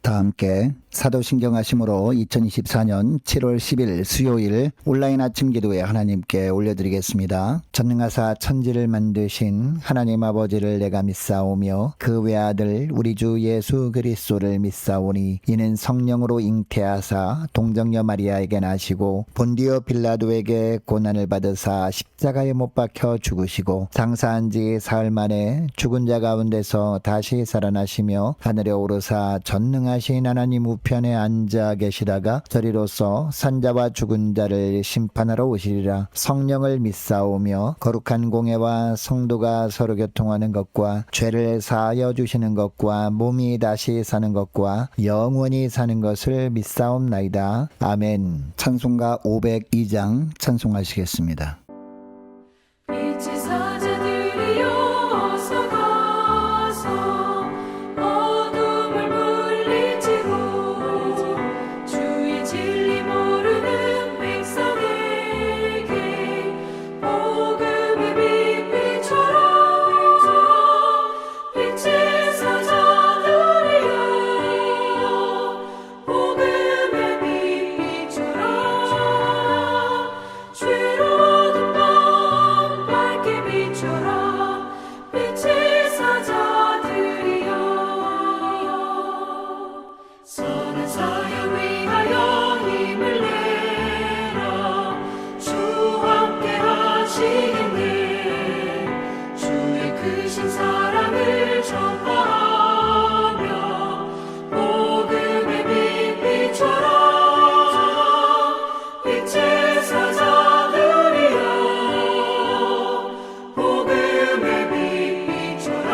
다 함께 사도신경하심으로 2024년 7월 10일 수요일 온라인 아침 기도에 하나님께 올려드리겠습니다. 전능하사 천지를 만드신 하나님 아버지를 내가 믿사오며 그 외아들 우리 주 예수 그리스도를 믿사오니 이는 성령으로 잉태하사 동정녀 마리아에게 나시고 본디오 빌라도에게 고난을 받으사 십자가에 못 박혀 죽으시고 장사한 지 사흘 만에 죽은 자 가운데서 다시 살아나시며 하늘에 오르사 전능하신 하나님 우편에 앉아 계시다가 저리로서 산자와 죽은 자를 심판하러 오시리라. 성령을 믿사오며 거룩한 공예와 성도가 서로 교통하는 것과 죄를 사하여 주시는 것과 몸이 다시 사는 것과 영원히 사는 것을 믿사옵나이다. 아멘. 찬송가 502장 찬송하시겠습니다. 빛의 사자들이여 어서 가서 어둠을 물리치고 주의 진리 모르는 백성에게 복음의 빛 비춰라. 빛의 사자들이여 복음의 빛 비춰라. 죄로운 밤 밝게 비춰라. 빛의 사자들이여 선한 사역 위하여 힘을 내라. 주와 함께 하시겠네. 주의 크신 사랑을 전파하며 복음의 빛 비춰라. 빛의 사자들이여 복음의 빛 비춰라.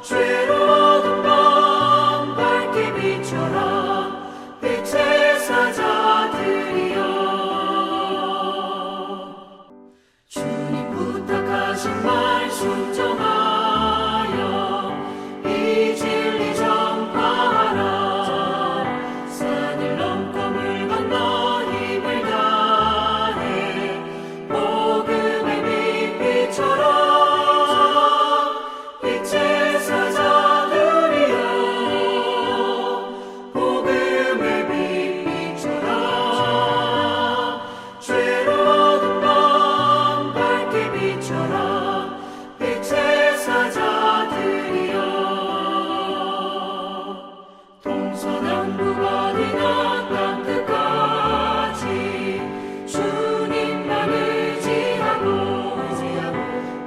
죄로운 밤 밝게 비춰라. 빛의 사자들이여 주님 부탁하신 말 순종하여 이 진리 전파하라. 산을 넘고 물 건너 힘을 다해 복음의 빛 비춰라. 빛의 사자들이여 복음의 빛 비춰라. 죄로운 밤 밝게 비춰라. 빛의 사자들이여 동서남북 어디나 땅끝까지 주님만 의지하고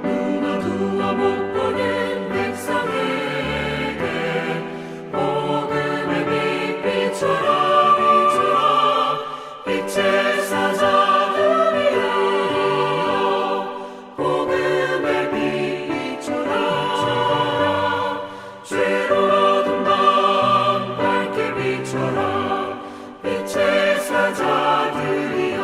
눈 어두워 못 보는 백성에게 복음의 빛 비춰라. 빛의 사자들이여 복음의 빛 비춰라. 죄로운 밤 밝게 비춰라. 빛의 사자들이여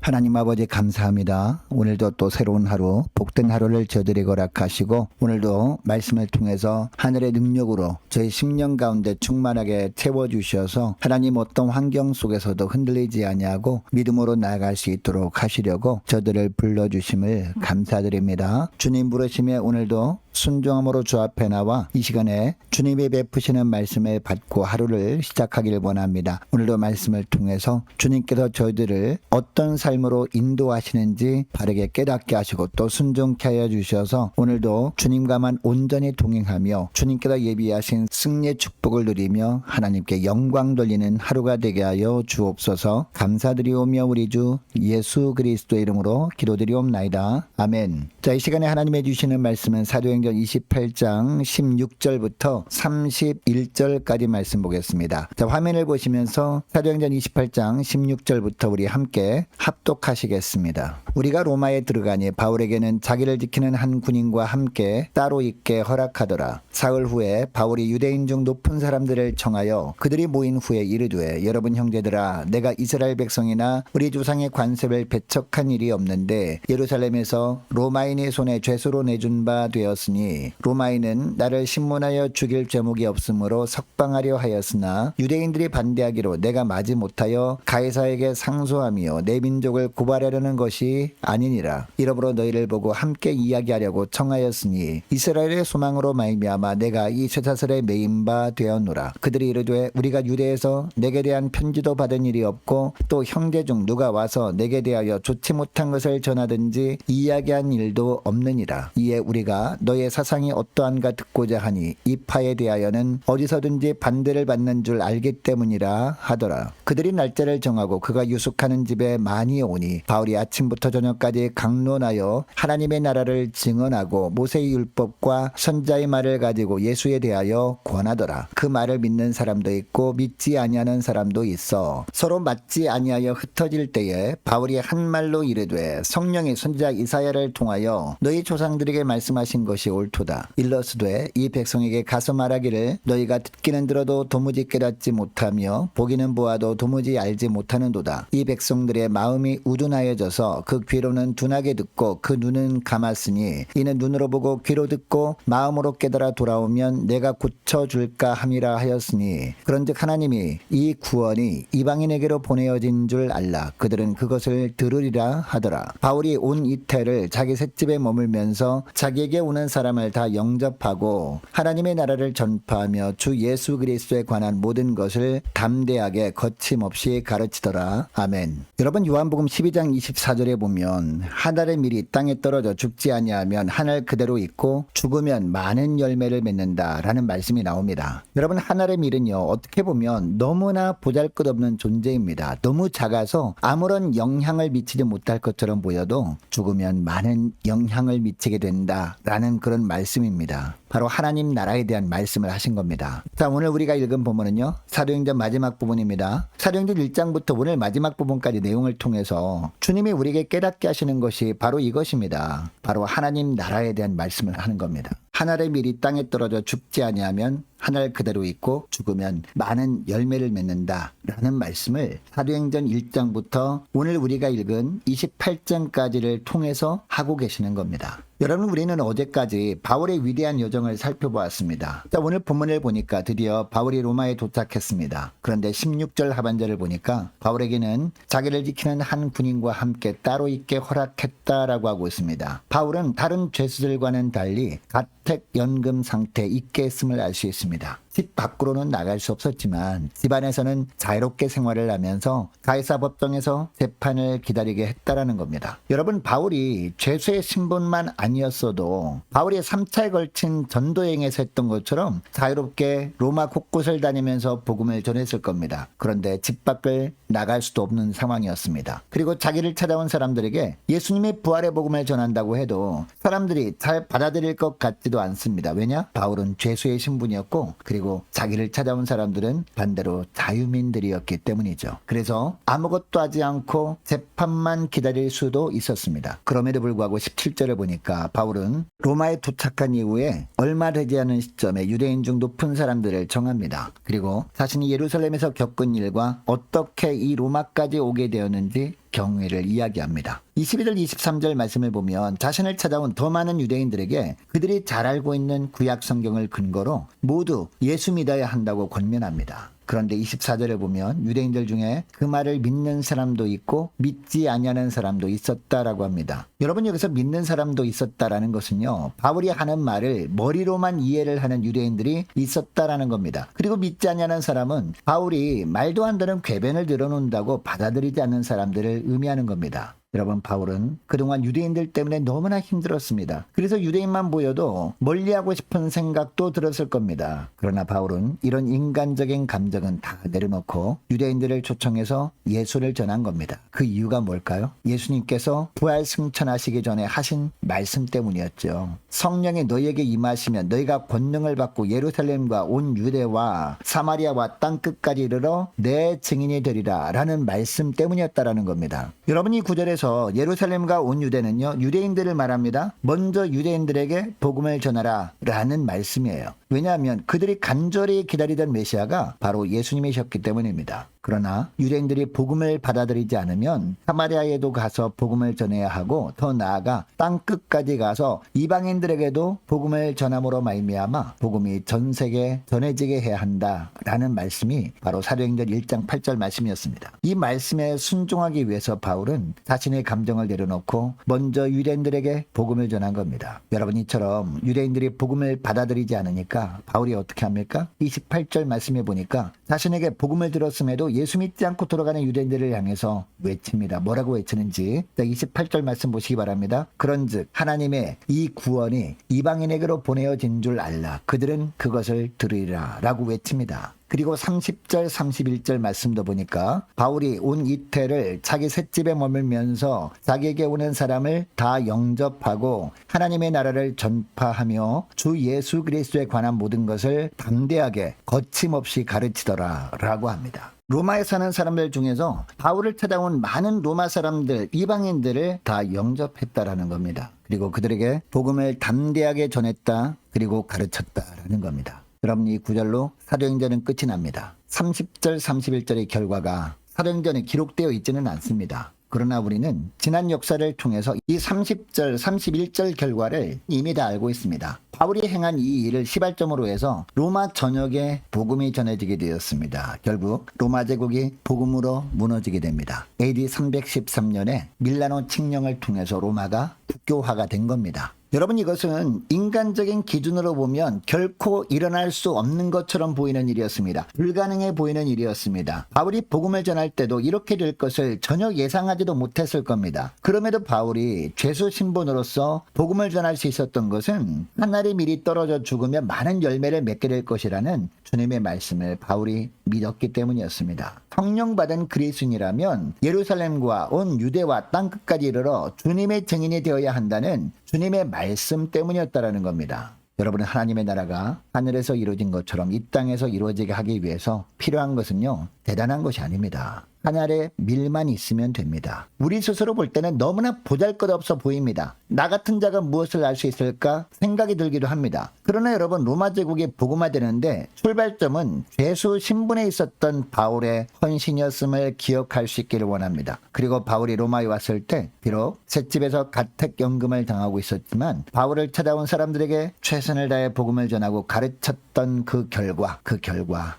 하나님 아버지 감사합니다. 오늘도 또 새로운 하루, 복된 하루를 저들이 허락하시고 오늘도 말씀을 통해서 하늘의 능력으로 저희 심령 가운데 충만하게 채워주셔서 하나님 어떤 환경 속에서도 흔들리지 아니하고 믿음으로 나아갈 수 있도록 하시려고 저들을 불러주심을 감사드립니다. 주님 부르심에 오늘도 순종함으로 주 앞에 나와 이 시간에 주님이 베푸시는 말씀을 받고 하루를 시작하기를 원합니다. 오늘도 말씀을 통해서 주님께서 저희들을 어떤 삶으로 인도하시는지 바르게 깨닫게 하시고 또 순종케 하여 주셔서 오늘도 주님과만 온전히 동행하며 주님께서 예비하신 승리의 축복을 누리며 하나님께 영광 돌리는 하루가 되게 하여 주옵소서. 감사드리오며 우리 주 예수 그리스도의 이름으로 기도드리옵나이다. 아멘. 자, 이 시간에 하나님이 주시는 말씀은 사도행전 28장 16절부터 31절까지 말씀 보겠습니다. 자, 화면을 보시면서 사도행전 28장 16절부터 우리 함께 합독하시겠습니다. 우리가 로마에 들어가니 바울에게는 자기를 지키는 한 군인과 함께 따로 있게 허락하더라. 사흘 후에 바울이 유대인 중 높은 사람들을 청하여 그들이 모인 후에 이르되 여러분 형제들아 내가 이스라엘 백성이나 우리 조상의 관습을 배척한 일이 없는데 예루살렘에서 로마인의 손에 죄수로 내준 바 되었으니 하였으니 로마인은 나를 신문하여 죽일 죄목이 없으므로 석방하려 하였으나 유대인들이 반대하기로 내가 마지 못하여 가이사에게 상소하며 내 민족을 고발하려는 것이 아니니라. 이러므로 너희를 보고 함께 이야기하려고 청하였으니 이스라엘의 소망으로 말미암아 내가 이 쇠사슬에 매인 바 되었노라. 그들이 이르되 우리가 유대에서 내게 대한 편지도 받은 일이 없고 또 형제 중 누가 와서 내게 대하여 좋지 못한 것을 전하든지 이야기한 일도 없느니라. 이에 우리가 너의 사상이 어떠한가 듣고자 하니 이 파에 대하여는 어디서든지 반대를 받는 줄 알기 때문이라 하더라. 그들이 날짜를 정하고 그가 유숙하는 집에 많이 오니 바울이 아침부터 저녁까지 강론하여 하나님의 나라를 증언하고 모세의 율법과 선자의 말을 가지고 예수에 대하여 권하더라. 그 말을 믿는 사람도 있고 믿지 아니하는 사람도 있어 서로 맞지 아니하여 흩어질 때에 바울이 한 말로 이르되 성령이 선지자 이사야를 통하여 너희 조상들에게 말씀하신 것이 옳도다. 일러스되 이 백성에게 가서 말하기를 너희가 듣기는 들어도 도무지 깨닫지 못하며 보기는 보아도 도무지 알지 못하는도다. 이 백성들의 마음이 우둔하여져서 그 귀로는 둔하게 듣고 그 눈은 감았으니 이는 눈으로 보고 귀로 듣고 마음으로 깨달아 돌아오면 내가 고쳐줄까 함이라 하였으니 그런즉 하나님이 이 구원이 이방인에게로 보내어진 줄 알라. 그들은 그것을 들으리라 하더라. 바울이 온 이태를 자기 셋집에 머물면서 자기에게 오는 사람을 다 영접하고 하나님의 나라를 전파하며 주 예수 그리스도에 관한 모든 것을 담대하게 거침없이 가르치더라. 아멘. 여러분 요한복음 12장 24절에 보면 하늘의 밀이 땅에 떨어져 죽지 아니하면 하늘 그대로 있고 죽으면 많은 열매를 맺는다 라는 말씀이 나옵니다. 여러분 하늘의 밀은요 어떻게 보면 너무나 보잘것없는 존재입니다. 너무 작아서 아무런 영향을 미치지 못할 것처럼 보여도 죽으면 많은 영향을 미치게 된다라는 그런 말씀입니다. 바로 하나님 나라에 대한 말씀을 하신 겁니다. 자, 오늘 우리가 읽은 본문은요 사도행전 마지막 부분입니다. 사도행전 1장부터 오늘 마지막 부분까지 내용을 통해서 주님이 우리에게 깨닫게 하시는 것이 바로 이것입니다. 바로 하나님 나라에 대한 말씀을 하는 겁니다. 하늘의 밀이 땅에 떨어져 죽지 아니하면 하늘 그대로 있고 죽으면 많은 열매를 맺는다 라는 말씀을 사도행전 1장부터 오늘 우리가 읽은 28장까지를 통해서 하고 계시는 겁니다. 여러분 우리는 어제까지 바울의 위대한 여정을 살펴보았습니다. 자, 오늘 본문을 보니까 드디어 바울이 로마에 도착했습니다. 그런데 16절 하반절을 보니까 바울에게는 자기를 지키는 한 군인과 함께 따로 있게 허락했다라고 하고 있습니다. 바울은 다른 죄수들과는 달리 가택연금 상태에 있게 했음을 알 수 있습니다. 집 밖으로는 나갈 수 없었지만 집 안에서는 자유롭게 생활을 하면서 가이사 법정에서 재판을 기다리게 했다라는 겁니다. 여러분 바울이 죄수의 신분만 아니었어도 바울이 3차에 걸친 전도여행에서 했던 것처럼 자유롭게 로마 곳곳을 다니면서 복음을 전했을 겁니다. 그런데 집 밖을 나갈 수도 없는 상황이었습니다. 그리고 자기를 찾아온 사람들에게 예수님의 부활의 복음을 전한다고 해도 사람들이 잘 받아들일 것 같지도 않습니다. 왜냐? 바울은 죄수의 신분이었고 그리고 자기를 찾아온 사람들은 반대로 자유민들이었기 때문이죠. 그래서 아무것도 하지 않고 재판만 기다릴 수도 있었습니다. 그럼에도 불구하고 17절을 보니까 바울은 로마에 도착한 이후에 얼마 되지 않은 시점에 유대인 중 높은 사람들을 정합니다. 그리고 자신이 예루살렘에서 겪은 일과 어떻게 이 로마까지 오게 되었는지 경위를 이야기합니다. 22절 23절 말씀을 보면 자신을 찾아온 더 많은 유대인들에게 그들이 잘 알고 있는 구약 성경을 근거로 모두 예수 믿어야 한다고 권면합니다. 그런데 24절에 보면 유대인들 중에 그 말을 믿는 사람도 있고 믿지 아니하는 사람도 있었다라고 합니다. 여러분 여기서 믿는 사람도 있었다라는 것은요 바울이 하는 말을 머리로만 이해를 하는 유대인들이 있었다라는 겁니다. 그리고 믿지 아니하는 사람은 바울이 말도 안 되는 궤변을 들어놓는다고 받아들이지 않는 사람들을 의미하는 겁니다. 여러분 바울은 그동안 유대인들 때문에 너무나 힘들었습니다. 그래서 유대인만 보여도 멀리하고 싶은 생각도 들었을 겁니다. 그러나 바울은 이런 인간적인 감정은 다 내려놓고 유대인들을 초청해서 예수를 전한 겁니다. 그 이유가 뭘까요? 예수님께서 부활 승천하시기 전에 하신 말씀 때문이었죠. 성령이 너희에게 임하시면 너희가 권능을 받고 예루살렘과 온 유대와 사마리아와 땅끝까지 이르러 내 증인이 되리라 라는 말씀 때문이었다라는 겁니다. 여러분 이 구절에서 예루살렘과 온 유대는요 유대인들을 말합니다. 먼저 유대인들에게 복음을 전하라 라는 말씀이에요. 왜냐하면 그들이 간절히 기다리던 메시아가 바로 예수님이셨기 때문입니다. 그러나 유대인들이 복음을 받아들이지 않으면 사마리아에도 가서 복음을 전해야 하고 더 나아가 땅 끝까지 가서 이방인들에게도 복음을 전함으로 말미암아 복음이 전 세계에 전해지게 해야 한다라는 말씀이 바로 사도행전 1장 8절 말씀이었습니다. 이 말씀에 순종하기 위해서 바울은 자신의 감정을 내려놓고 먼저 유대인들에게 복음을 전한 겁니다. 여러분, 이처럼 유대인들이 복음을 받아들이지 않으니까 바울이 어떻게 합니까? 28절 말씀에 보니까 자신에게 복음을 들었음에도 예수 믿지 않고 돌아가는 유대인들을 향해서 외칩니다. 뭐라고 외치는지 28절 말씀 보시기 바랍니다. 그런즉 하나님의 이 구원이 이방인에게로 보내어진 줄 알라. 그들은 그것을 들으리라 라고 외칩니다. 그리고 30절 31절 말씀도 보니까 바울이 온 이태를 자기 셋집에 머물면서 자기에게 오는 사람을 다 영접하고 하나님의 나라를 전파하며 주 예수 그리스도에 관한 모든 것을 담대하게 거침없이 가르치더라 라고 합니다. 로마에 사는 사람들 중에서 바울을 찾아온 많은 로마 사람들, 이방인들을 다 영접했다라는 겁니다. 그리고 그들에게 복음을 담대하게 전했다, 그리고 가르쳤다라는 겁니다. 여러분, 이 구절로 사도행전은 끝이 납니다. 30절 31절의 결과가 사도행전에 기록되어 있지는 않습니다. 그러나 우리는 지난 역사를 통해서 이 30절 31절 결과를 이미 다 알고 있습니다. 바울이 행한 이 일을 시발점으로 해서 로마 전역에 복음이 전해지게 되었습니다. 결국 로마 제국이 복음으로 무너지게 됩니다. AD 313년에 밀라노 칙령을 통해서 로마가 국교화가 된 겁니다. 여러분, 이것은 인간적인 기준으로 보면 결코 일어날 수 없는 것처럼 보이는 일이었습니다. 불가능해 보이는 일이었습니다. 바울이 복음을 전할 때도 이렇게 될 것을 전혀 예상하지도 못했을 겁니다. 그럼에도 바울이 죄수 신분으로서 복음을 전할 수 있었던 것은 한 알이 미리 떨어져 죽으면 많은 열매를 맺게 될 것이라는 주님의 말씀을 바울이 믿었기 때문이었습니다. 성령 받은 그리스도인이라면 예루살렘과 온 유대와 땅끝까지 이르러 주님의 증인이 되어야 한다는 주님의 말씀 때문이었다라는 겁니다. 여러분, 하나님의 나라가 하늘에서 이루어진 것처럼 이 땅에서 이루어지게 하기 위해서 필요한 것은요, 대단한 것이 아닙니다. 하늘에 밀만 있으면 됩니다. 우리 스스로 볼 때는 너무나 보잘것없어 보입니다. 나 같은 자가 무엇을 알 수 있을까 생각이 들기도 합니다. 그러나 여러분, 로마 제국이 복음화되는데 출발점은 죄수 신분에 있었던 바울의 헌신이었음을 기억할 수 있기를 원합니다. 그리고 바울이 로마에 왔을 때 비록 셋집에서 가택연금을 당하고 있었지만 바울을 찾아온 사람들에게 최선을 다해 복음을 전하고 가르쳤던 그 결과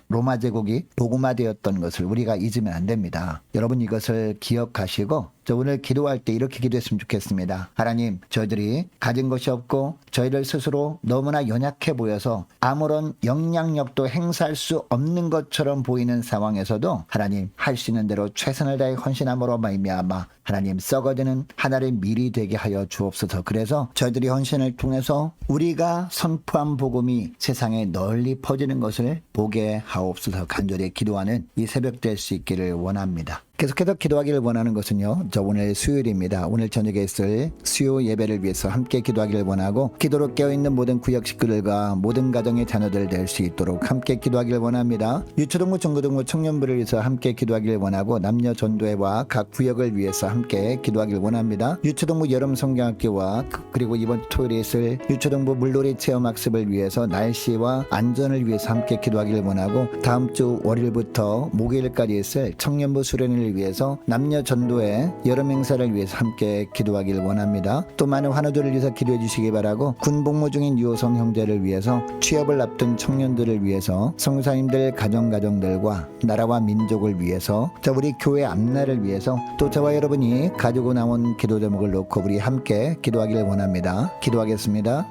로마 제국이 복음화되었던 것을 우리가 잊으면 안 됩니다. 여러분, 이것을 기억하시고 오늘 기도할 때 이렇게 기도했으면 좋겠습니다. 하나님, 저희들이 가진 것이 없고 저희들 스스로 너무나 연약해 보여서 아무런 영향력도 행사할 수 없는 것처럼 보이는 상황에서도 하나님, 할 수 있는 대로 최선을 다해 헌신함으로 말미암아 하나님, 썩어지는 하나의 밀이 되게 하여 주옵소서. 그래서 저희들이 헌신을 통해서 우리가 선포한 복음이 세상에 널리 퍼지는 것을 보게 하옵소서. 간절히 기도하는 이 새벽 될 수 있기를 원합니다. 계속해서 기도하기를 원하는 것은요, 오늘 수요일입니다. 오늘 저녁에 있을 수요 예배를 위해서 함께 기도하기를 원하고, 기도로 깨어있는 모든 구역 식구들과 모든 가정의 자녀들 될 수 있도록 함께 기도하기를 원합니다. 유초등부, 중고등부, 청년부를 위해서 함께 기도하기를 원하고, 남녀 전도회와 각 구역을 위해서 함께 기도하기를 원합니다. 유초등부 여름 성경학교와 그리고 이번 토요일에 있을 유초등부 물놀이 체험학습을 위해서 날씨와 안전을 위해서 함께 기도하기를 원하고, 다음 주 월요일부터 목요일까지 있을 청년부 수련회를 위해서 남녀 전도회 여름 행사를 위해서 함께 기도하기를 원합니다. 또 많은 환우들을 위해서 기도해 주시기 바라고, 군복무 중인 유호성 형제를 위해서, 취업을 앞둔 청년들을 위해서, 성사님들 가정들과 나라와 민족을 위해서, 우리 교회 앞날을 위해서, 또 저와 여러분이 가지고 나온 기도 제목을 놓고 우리 함께 기도하기를 원합니다. 기도하겠습니다.